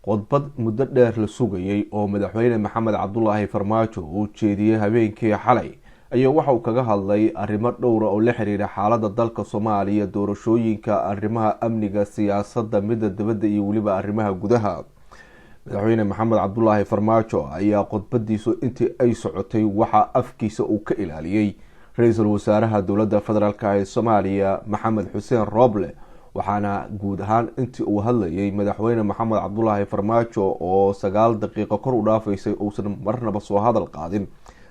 qodbad muddo dheer la sugayay oo madaxweyne maxamed cabdulaahi farmaajo uu jeediyey habeenkii xalay ayaa waxa uu kaga hadlay arrimo dhowra oo la xiriira xaaladda dalka Soomaaliya, doorashooyinka, arrimaha amniga, siyaasadda, midda dibadda iyo waliba arrimaha gudaha. madaxweyne maxamed cabdulaahi farmaajo ayaa qodbadiisu intii ay socotay waxa afkiisa uu ka ilaaliyay ra'iisul wasaaraha dowladda federaalk ee Soomaaliya Maxamed Xuseen Roble, waxaana guud ahaan intii uu hadlayay madaxweyne maxamed cabdulaahi farmaajo oo 9 daqiiqo kor u dhaafaysay uusan marnaba soo hadal qaadin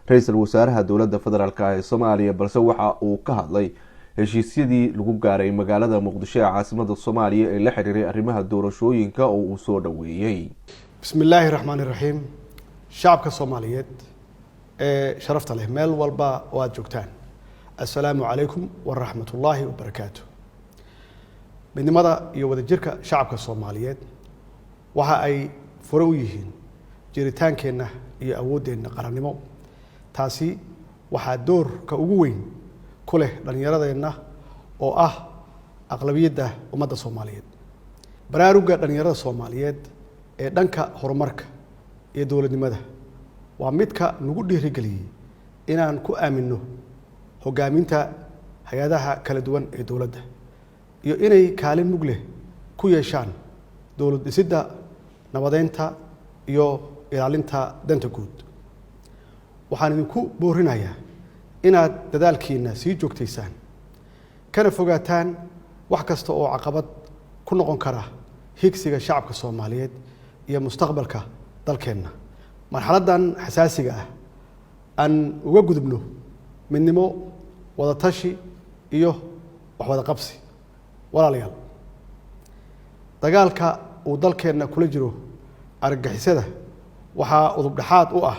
ra'iisul wasaaraha dowladda federaalk ee Soomaaliya, balse waxa uu ka hadlay heshiisyadii lagu gaaray magaalada Muqdisho ee caasimadda Soomaaliya ee la xiriiray arrimaha doorashooyinka oo uu soo dhaweeyay. bismillaahi raxmaani raxiim. shacabka Soomaaliyeed ee sharafta leh meel walba oo aad joogtaan, assalaamu calaykum waraxmatullaahi wabarakaatuh. midnimada iyo wadajirka shacabka Soomaaliyeed waxa ay fure u yihiin jiritaankeenna iyo awoodeenna qarannimo. taasi waxaa doorka ugu weyn ku leh dhallinyaradeenna oo ah aqlabiyadda ummadda Soomaaliyeed. baraarugga dhallinyarada Soomaaliyeed ee dhanka horumarka iyo dowladnimada waa midka nagu dhiirigeliyay inaan ku aaminno hogaaminta hay'adaha kala duwan ee dowladda iyo inay kaalin mug leh ku yeeshaan dowlad dhisidda, nabadeynta iyo ilaalinta danta guud. waxaan idinku boorinayaa inaad dadaalkiina sii joogtaysaan kana fogaataan wax kasta oo caqabad ku noqon kara higsiga shacabka Soomaaliyeed iyo mustaqbalka dalkeenna. marxaladdan xasaasiga ah aan uga gudubno midnimo, wada tashi iyo wax wada qabsi. walaalayaal, dagaalka uu dalkeenna kula jiro argagixisada waxaa udub dhexaad u ah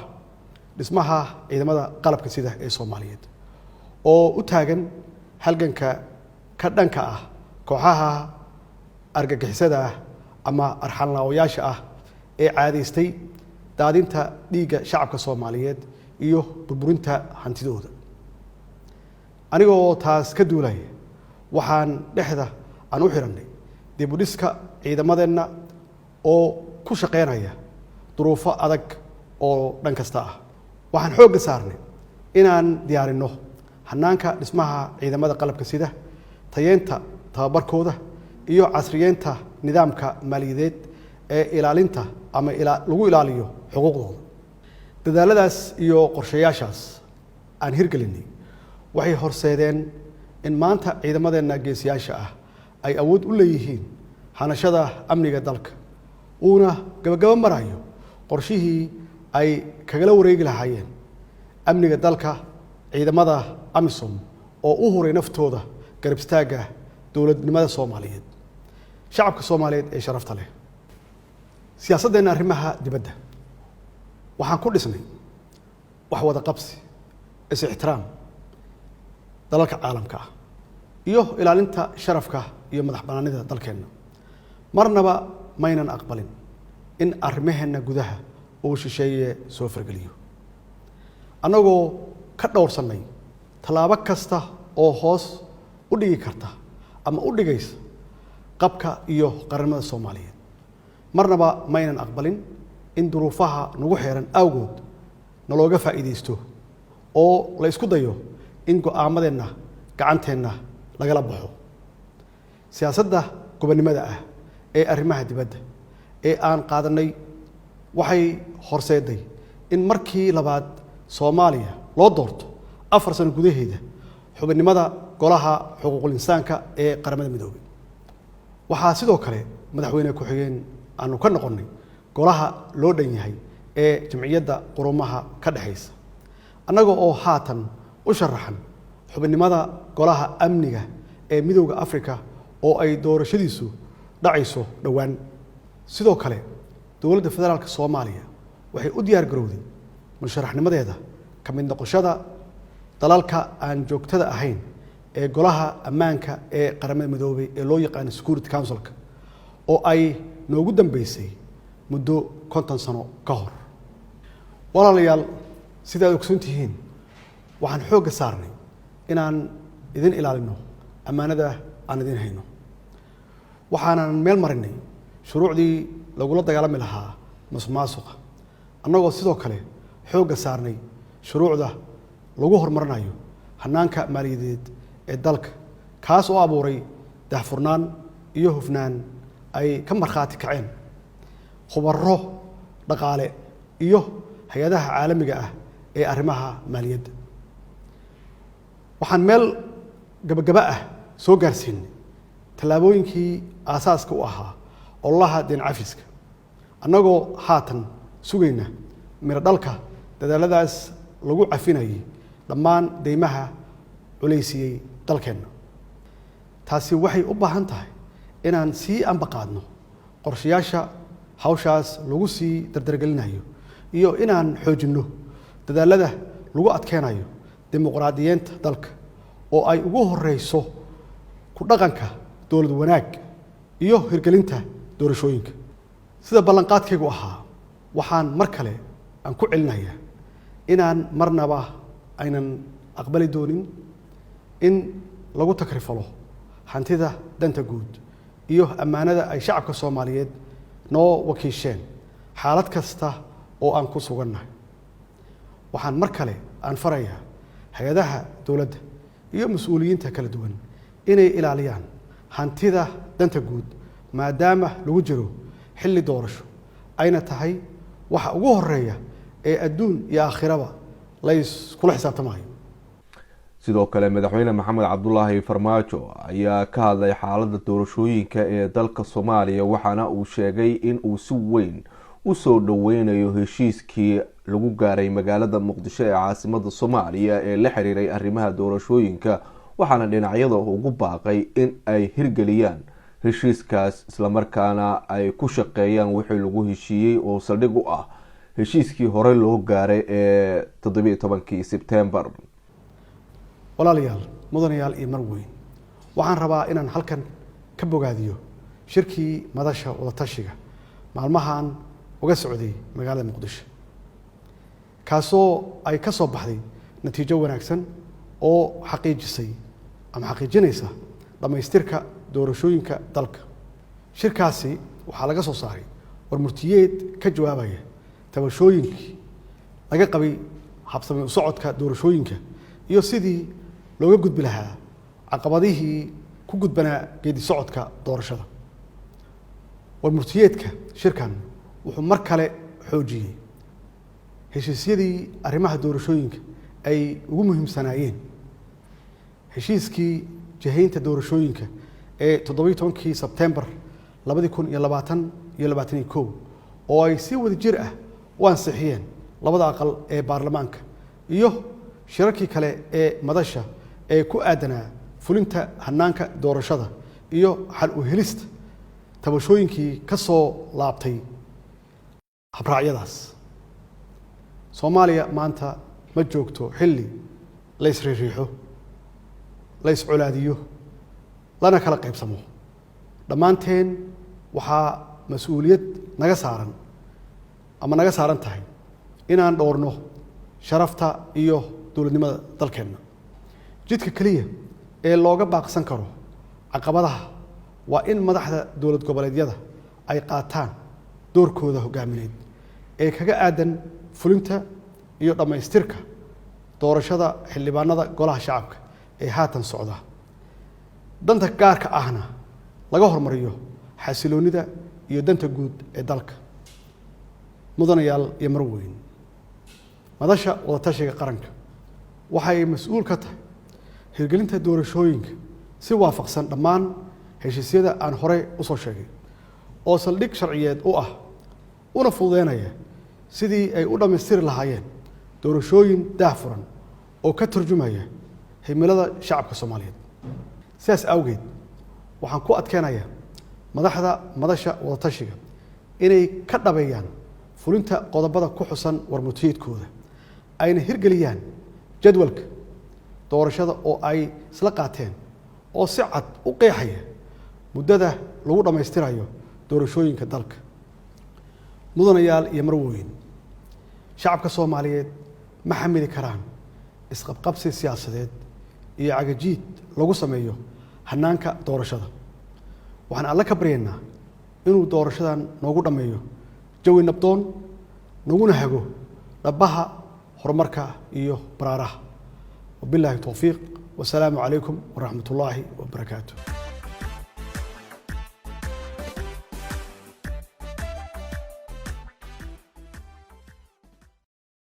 dhismaha ciidamada qalabka sida ee Soomaaliyeed oo u taagan halganka ka dhanka ah kooxaha argagixisada ah ama arxanlaawayaasha ah ee caadaystay daadinta dhiigga shacabka Soomaaliyeed iyo burburinta hantidooda. anigoo taas ka duulaya waxaan dhexda aan u xirannay dib u dhiska ciidamadeenna oo ku shaqeynaya duruufo adag oo dhan kasta ah. waxaan xoogga saarnay inaan diyaarinno hanaanka dhismaha ciidamada qalabka sida, tayeenta tababarkooda iyo casriyeenta nidaamka maaliyadeed ee ilaalinta ama lagu ilaaliyo xuquuqdooda. dadaaladaas iyo qorshayaashaas aan hirgelinay waxay horseedeen in maanta ciidamadeenna geesiyaasha ah ay awood u leeyihiin hanashada amniga dalka, uuna gabagabo marayo qorshihii ay kagala wareegi lahaayeen amniga dalka ciidamada AMISOM oo u huray naftooda garab istaagga dowladnimada Soomaaliyeed. shacabka Soomaaliyeed ee sharafta leh, siyaasaddeena arrimaha dibadda waxaan ku dhisnay wax wada qabsi, is-ixtiraam dalalka caalamka ah iyo ilaalinta sharafka iyo madax bannaanida dalkeenna. marnaba maynan aqbalin in arrimaheenna gudaha uu shisheeye soo fargeliyo, annagoo ka dhowrsannay tallaabo kasta oo hoos u dhigi karta ama u dhigaysa qabka iyo qarannimada Soomaaliyeed. marnaba maynan aqbalin in duruufaha nagu xeeran awgood nalooga faa'iidaysto oo la isku dayo in go'aamadeenna gacanteenna lagala baxo. siyaasadda gobonnimada ah ee arrimaha dibadda ee aan qaadanay waxay horseeday in markii labaad Soomaaliya loo doorto 4 sano gudaheeda xubinnimada golaha xuquuqul insaanka ee qaramada midoobay. waxaa sidoo kale madaxweyne ku-xigeen aanu ka noqonnay golaha loo dhan yahay ee jamciyadda qurumaha ka dhexaysa, annaga oo haatan u sharaxan xubinnimada golaha amniga ee midowda Afrika oo ay doorashadiisu dhacayso dhowaan. sidoo kale dowladda federaalka Soomaaliya waxay u diyaar garowday musharaxnimadeeda ka mid noqoshada dalalka aan joogtada ahayn ee golaha ammaanka ee qaramada midoobay ee loo yaqaan Security Council-ka oo ay noogu dambeysay muddo 50 sano ka hor. walaalayaal, sidaad ogsoon tihiin waxaan xoogga saarnay inaan idin ilaalino ammaanada aan idin hayno. waxaanan meel marinay shuruucdii lagula dagaalami lahaa musuqmaasuqa annagoo sidoo kale xoogga saarnay shuruucda lagu horumarinayo hanaanka maaliyadeed ee dalka kaas oo abuuray daahfurnaan iyo hufnaan ay ka markhaati kaceen khubaro dhaqaale iyo hay-adaha caalamiga ah ee arrimaha maaliyadda waxaan meel gabagaba ah soo gaarsiinay tallaabooyinkii aasaaska u ahaa ololaha deen cafiska annagoo haatan sugayna miro dhalka dadaaladaas lagu cafinayay dhammaan deymaha culaysiyey dalkeenna taasi waxay u baahan tahay inaan sii ambaqaadno qorshayaasha hawshaas lagu sii dardargelinayo iyo inaan xoojinno dadaalada lagu adkeenayo dimuqraadiyeenta dalka oo ay ugu horeyso ku dhaqanka dowlad wanaag iyo hirgelinta doorashooyinka sida ballanqaadkaygu ahaa waxaan mar kale aan ku celinayaa inaan marnaba aynan aqbali doonin in lagu takrifalo hantida danta guud iyo ammaanada ay shacabka Soomaaliyeed noo wakiisheen xaalad kasta oo aan ku sugannahay waxaan mar kale aan farayaa hay-adaha dowladda iyo mas'uuliyiinta kala duwan inay ilaaliyaan hantida danta guud maadaama lagu jiro xilli doorasho ayna tahay waxa ugu horeeya ee adduun iyo aakhiraba la iskula xisaabtamayo sidoo kale madaxweyne maxamed cabdulaahi farmaajo ayaa ka hadlay xaaladda doorashooyinka ee dalka Soomaaliya waxaana uu sheegay in uu si weyn u soo dhaweynayo heshiiskii lagu gaaray magaalada Muqdisho ee caasimadda Soomaaliya ee la xiriiray arrimaha doorashooyinka waxaana dhinacyada ugu baaqay in ay hirgeliyaan heshiiskaas isla markaana ay ku shaqeeyaan wixii lagu heshiiyey oo saldhig u ah heshiiskii hore loo gaaray ee 17 Sebtembar walaalayaal mudanayaal iyo marweyn waxaan rabaa inaan halkan ka bogaadiyo shirkii madasha wada tashiga maalmahan uga socday magaalada Muqdisho kaasoo ay ka soo baxday natiijo wanaagsan oo xaqiijisay ama xaqiijinaysa dhamaystirka doorashooyinka dalka shirkaasi waxaa laga soo saaray warmurtiyeed ka jawaabaya tabashooyinkii laga qabay habsami u socodka doorashooyinka iyo sidii looga gudbi lahaa caqabadihii ku gudbanaa geedi socodka doorashada warmurtiyeedka shirkan wuxuu mar kale xoojiyey heshiisyadii arrimaha doorashooyinka ay ugu muhiimsanaayeen heshiiskii jahaynta doorashooyinka ee 17 Sebtembar 2021 oo ay si wada jir ah u ansixiyeen labada aqal ee baarlamaanka iyo shirarkii kale ee madasha ee ku aadanaa fulinta hanaanka doorashada iyo xal u helista tabashooyinkii ka soo laabtay habraacyadaas Soomaaliya maanta ma joogto xilli la isriixo la isculaadiyo lana kala qaybsamo dhammaanteen waxaa mas'uuliyad naga saaran tahay inaan dhowrno sharafta iyo dowladnimada dalkeenna jidka kaliya ee looga baaqsan karo caqabadaha waa in madaxda dowlad goboleedyada ay qaataan doorkooda hogaamineed ee kaga aadan fulinta iyo dhamaystirka doorashada xildhibaanada golaha shacabka ee haatan socda danta gaarka ahna laga hormariyo xasiloonida iyo danta guud ee dalka mudanayaal iyo marweyn madasha wada tashiga qaranka waxay mas'uul ka tahay hirgelinta doorashooyinka si waafaqsan dhammaan heshiisyada aan hore u soo sheegay oo saldhig sharciyeed u ah una fududeynaya sidii ay u dhamaystiri lahaayeen doorashooyin daahfuran oo ka turjumaya himilada shacabka Soomaaliyeed sidaas awgeed waxaan ku adkeenayaa madaxda madasha wada tashiga inay ka dhabeeyaan fulinta qodobada ku xusan warmurtiyeedkooda ayna hirgeliyaan jadwalka doorashada oo ay isla qaateen oo si cad u qeexaya muddada lagu dhamaystirayo doorashooyinka dalka mudanayaal iyo marweyn shacabka Soomaaliyeed ma xamili karaan isqabqabsi siyaasadeed iyo cagajiid lagu sameeyo hanaanka doorashada waxaan alla ka baryaynaa inuu doorashadan noogu dhammeeyo jawi nabdoon naguna hago dhabaha horumarka iyo baraaraha wabilaahi tawfiiq wasalaamu calaykum waraxmat ullaahi wabarakaatu